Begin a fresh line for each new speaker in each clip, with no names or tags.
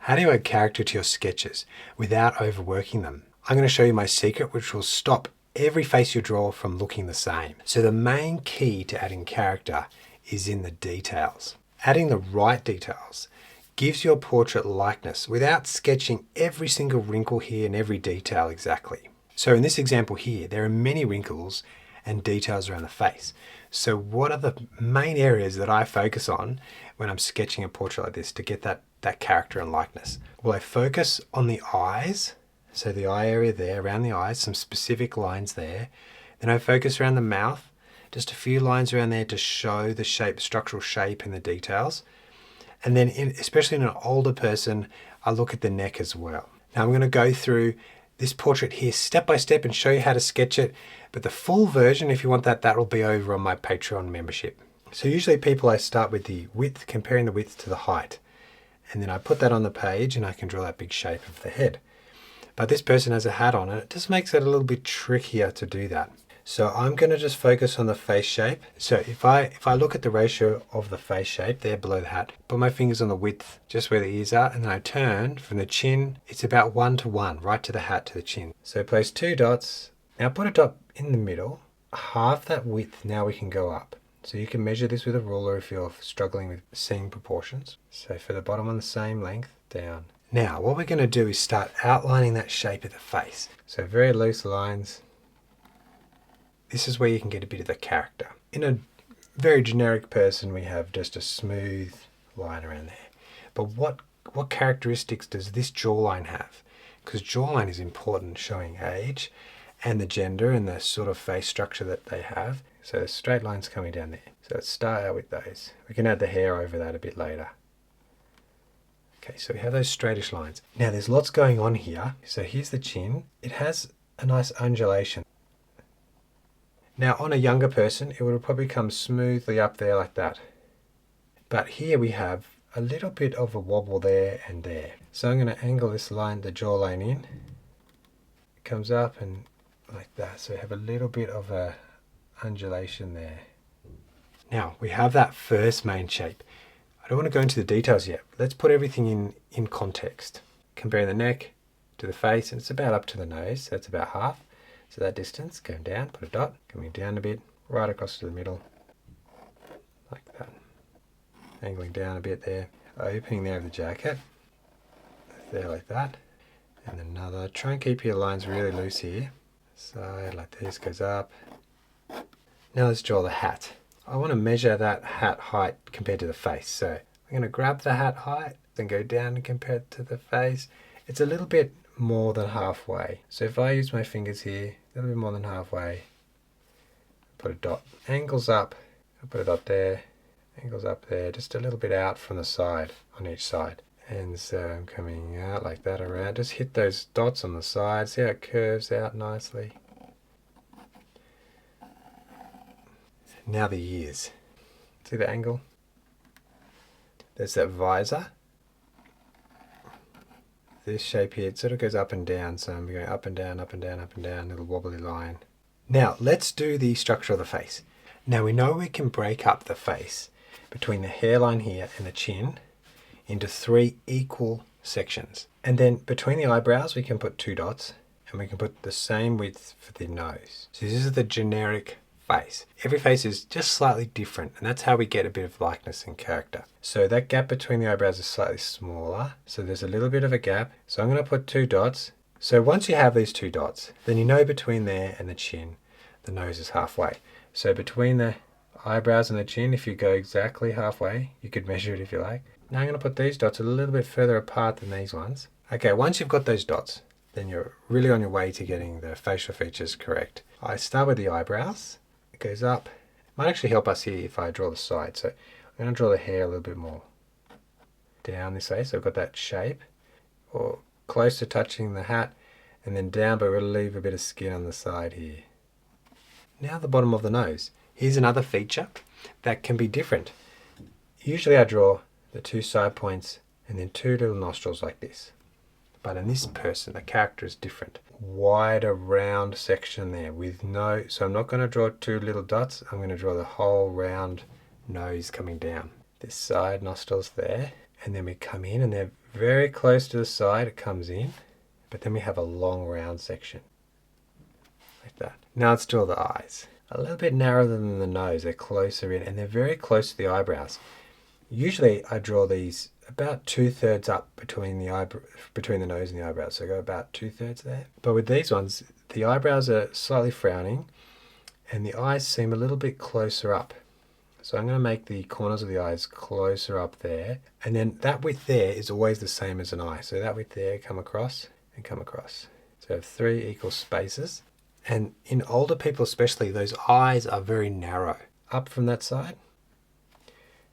How do you add character to your sketches without overworking them? I'm going to show you my secret, which will stop every face you draw from looking the same. So the main key to adding character is in the details. Adding the right details gives your portrait likeness without sketching every single wrinkle here and every detail exactly. So in this example here, there are many wrinkles and details around the face. So what are the main areas that I focus on when I'm sketching a portrait like this to get that character and likeness? Well, I focus on the eyes. So the eye area there, around the eyes, some specific lines there. Then I focus around the mouth, just a few lines around there to show the shape, structural shape and the details. And then especially in an older person, I look at the neck as well. Now I'm going to go through this portrait here step by step and show you how to sketch it. But the full version, if you want that will be over on my Patreon membership. So usually I start with the width, comparing the width to the height. And then I put that on the page and I can draw that big shape of the head. But this person has a hat on and it just makes it a little bit trickier to do that. So I'm going to just focus on the face shape. So if I look at the ratio of the face shape there below the hat, put my fingers on the width just where the ears are, and then I turn from the chin, it's about 1 to 1, right to the hat to the chin. So place 2 dots. Now put a dot in the middle, half that width, now we can go up. So you can measure this with a ruler if you're struggling with seeing proportions. So for the bottom on the same length, down. Now, what we're going to do is start outlining that shape of the face. So very loose lines. This is where you can get a bit of the character. In a very generic person, we have just a smooth line around there. But what characteristics does this jawline have? Because jawline is important, showing age and the gender and the sort of face structure that they have. So the straight lines coming down there. So let's start out with those. We can add the hair over that a bit later. Okay, so we have those straightish lines. Now there's lots going on here. So here's the chin. It has a nice undulation. Now on a younger person, it would probably come smoothly up there like that. But here we have a little bit of a wobble there and there. So I'm going to angle this line, the jawline in. It comes up and like that. So we have a little bit of a undulation there. Now we have that first main shape. I don't want to go into the details yet. Let's put everything in context. Comparing the neck to the face, and it's about up to the nose, so that's about half. So that distance, going down, put a dot, coming down a bit, right across to the middle, like that. Angling down a bit there, opening there of the jacket, there like that. And another, try and keep your lines really loose here. Side like this, goes up. Now let's draw the hat. I want to measure that hat height compared to the face. So I'm going to grab the hat height, then go down and compare it to the face. It's a little bit more than halfway. So if I use my fingers here, a little bit more than halfway, put a dot. Angles up, I'll put a dot there, angles up there, just a little bit out from the side, on each side. And so I'm coming out like that around. Just hit those dots on the side, see how it curves out nicely. Now the ears. See the angle? There's that visor. This shape here, it sort of goes up and down. So I'm going up and down, up and down, up and down, little wobbly line. Now let's do the structure of the face. Now we know we can break up the face between the hairline here and the chin into 3 equal sections. And then between the eyebrows, we can put 2 dots and we can put the same width for the nose. So this is the generic face. Every face is just slightly different, and that's how we get a bit of likeness and character. So that gap between the eyebrows is slightly smaller, so there's a little bit of a gap. So I'm going to put 2 dots. So once you have these 2 dots, then you know between there and the chin, the nose is halfway. So between the eyebrows and the chin, if you go exactly halfway, you could measure it if you like. Now I'm going to put these dots a little bit further apart than these ones. Okay, once you've got those dots, then you're really on your way to getting the facial features correct. I start with the eyebrows. It goes up. It might actually help us here if I draw the side. So I'm going to draw the hair a little bit more down this way. So I've got that shape, or close to touching the hat, and then down, but we'll leave a bit of skin on the side here. Now the bottom of the nose. Here's another feature that can be different. Usually I draw the 2 side points and then 2 little nostrils like this. But in this person, the character is different. Wider round section there with no, so I'm not going to draw 2 little dots. I'm going to draw the whole round nose coming down. This side nostrils there, and then we come in and they're Very close to the side it comes in, but then we have a long round section. Like that. Now let's draw the eyes. A little bit narrower than the nose, they're closer in, and they're very close to the eyebrows. Usually I draw these about 2/3 up between the nose and the eyebrows, so I go about 2/3 there. But with these ones, the eyebrows are slightly frowning, and the eyes seem a little bit closer up. So I'm going to make the corners of the eyes closer up there, and then that width there is always the same as an eye. So that width there, come across and come across. So I have 3 equal spaces. And in older people especially, those eyes are very narrow. Up from that side,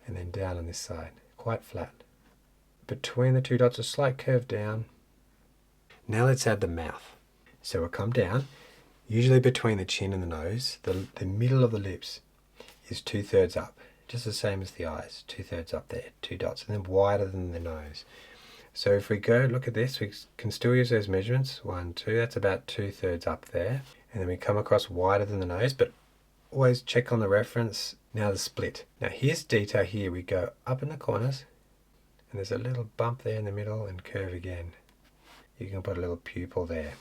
and then down on this side, quite flat. Between the 2 dots, a slight curve down. Now let's add the mouth. So we'll come down, usually between the chin and the nose, the middle of the lips is 2/3 up, just the same as the eyes, 2/3 up there, 2 dots, and then wider than the nose. So if we go look at this, we can still use those measurements, 1, 2, that's about 2/3 up there. And then we come across wider than the nose, but always check on the reference. Now the split. Now here's detail here. We go up in the corners, and there's a little bump there in the middle and curve again. You can put a little pupil there.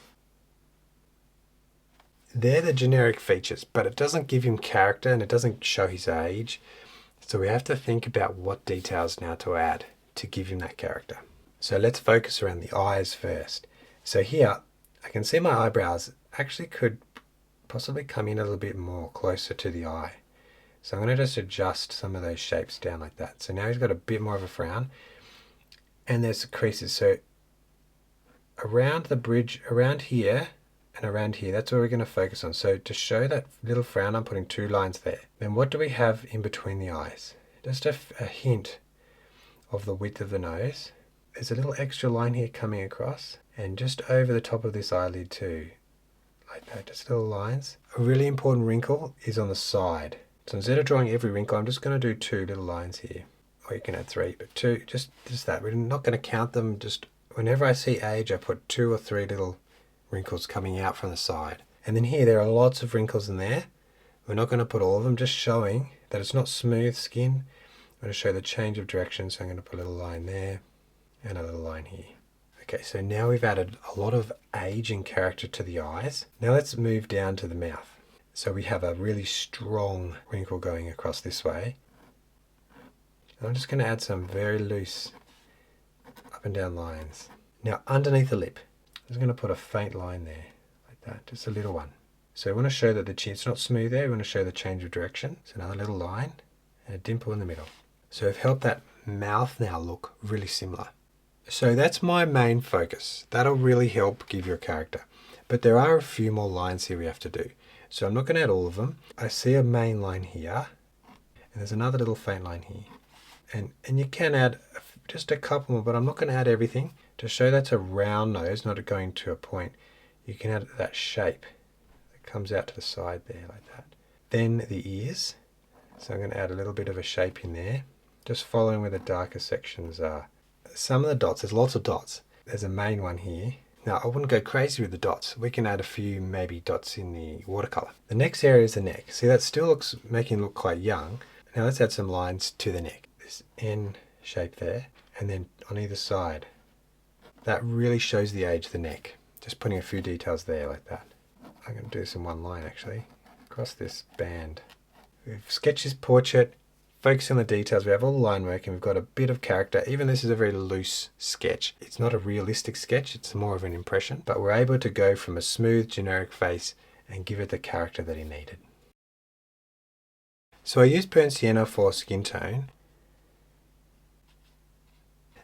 They're the generic features, but it doesn't give him character and it doesn't show his age. So we have to think about what details now to add to give him that character. So let's focus around the eyes first. So here, I can see my eyebrows actually could possibly come in a little bit more closer to the eye. So I'm going to just adjust some of those shapes down like that. So now he's got a bit more of a frown, and there's the creases. So around the bridge, around here and around here, that's where we're going to focus on. So to show that little frown, I'm putting 2 lines there. Then what do we have in between the eyes? Just a hint of the width of the nose. There's a little extra line here coming across, and just over the top of this eyelid too. Like that, just little lines. A really important wrinkle is on the side. So instead of drawing every wrinkle, I'm just going to do 2 little lines here. Or you can add 3, but 2, just that. We're not going to count them. Just whenever I see age, I put 2 or 3 little wrinkles coming out from the side. And then here, there are lots of wrinkles in there. We're not going to put all of them, just showing that it's not smooth skin. I'm going to show the change of direction, so I'm going to put a little line there and a little line here. Okay, so now we've added a lot of age and character to the eyes. Now let's move down to the mouth. So we have a really strong wrinkle going across this way. And I'm just going to add some very loose up and down lines. Now underneath the lip, I'm just going to put a faint line there, like that, just a little one. So we want to show that the chin, it's not smooth there, we want to show the change of direction. So another little line and a dimple in the middle. So we've helped that mouth now look really similar. So that's my main focus. That'll really help give you a character. But there are a few more lines here we have to do. So I'm not going to add all of them. I see a main line here, and there's another little faint line here. And you can add just a couple more, but I'm not going to add everything. To show that's a round nose, not going to a point, you can add that shape that comes out to the side there like that. Then the ears. So I'm going to add a little bit of a shape in there, just following where the darker sections are. Some of the dots, there's lots of dots. There's a main one here. Now I wouldn't go crazy with the dots. We can add a few maybe dots in the watercolor. The next area is the neck. See, that still looks, making it look quite young. Now let's add some lines to the neck. This N shape there, and then on either side. That really shows the age of the neck. Just putting a few details there like that. I'm going to do this in one line actually, across this band. We've sketched his portrait, focus on the details, we have all the line work, and we've got a bit of character. Even this is a very loose sketch. It's not a realistic sketch, it's more of an impression, but we're able to go from a smooth generic face and give it the character that he needed. So I used burnt sienna for skin tone.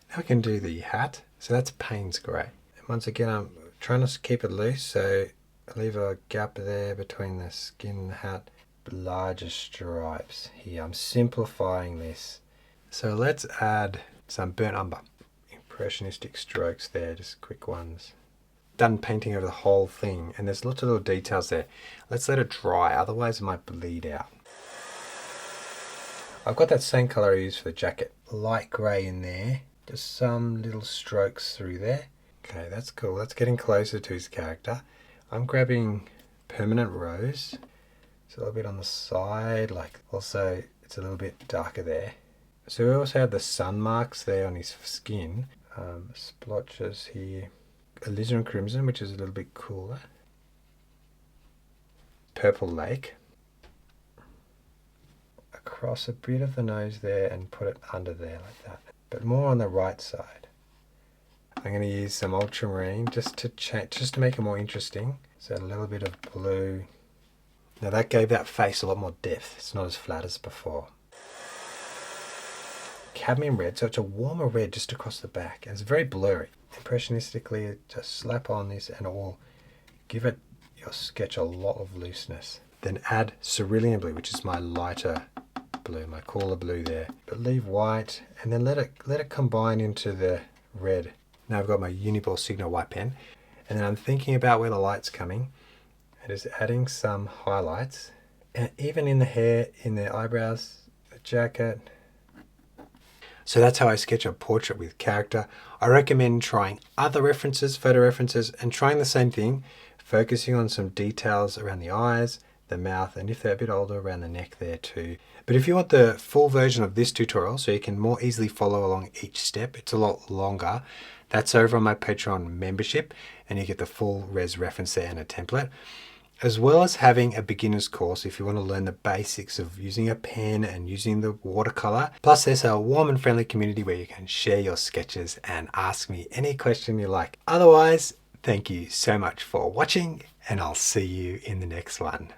Now we can do the hat. So that's Payne's grey. And once again, I'm trying to keep it loose, so I leave a gap there between the skin and the hat. Larger stripes here. I'm simplifying this. So let's add some burnt umber. Impressionistic strokes there, just quick ones. Done painting over the whole thing, and there's lots of little details there. Let's let it dry, otherwise it might bleed out. I've got that same colour I used for the jacket. Light grey in there. Just some little strokes through there. Okay, that's cool. That's getting closer to his character. I'm grabbing permanent rose. It's a little bit on the side, like also it's a little bit darker there. So we also have the sun marks there on his skin. splotches here. Alizarin crimson, which is a little bit cooler. Purple lake. Across a bit of the nose there and put it under there like that, but more on the right side. I'm going to use some ultramarine just to make it more interesting. So a little bit of blue. Now that gave that face a lot more depth. It's not as flat as before. Cadmium red, so it's a warmer red just across the back, and it's very blurry. Impressionistically, just slap on this and it will give your sketch a lot of looseness. Then add cerulean blue, which is my lighter blue, my cooler blue there. But leave white and then let it combine into the red. Now I've got my Uniball Signo white pen, and then I'm thinking about where the light's coming and just adding some highlights, and even in the hair, in the eyebrows, the jacket. So that's how I sketch a portrait with character. I recommend trying other references, photo references, and trying the same thing, focusing on some details around the eyes, the mouth, and if they're a bit older, around the neck there too. But if you want the full version of this tutorial so you can more easily follow along each step, it's a lot longer, that's over on my Patreon membership, and you get the full res reference there and a template, as well as having a beginner's course if you want to learn the basics of using a pen and using the watercolor. Plus there's a warm and friendly community where you can share your sketches and ask me any question you like. Otherwise, thank you so much for watching, and I'll see you in the next one.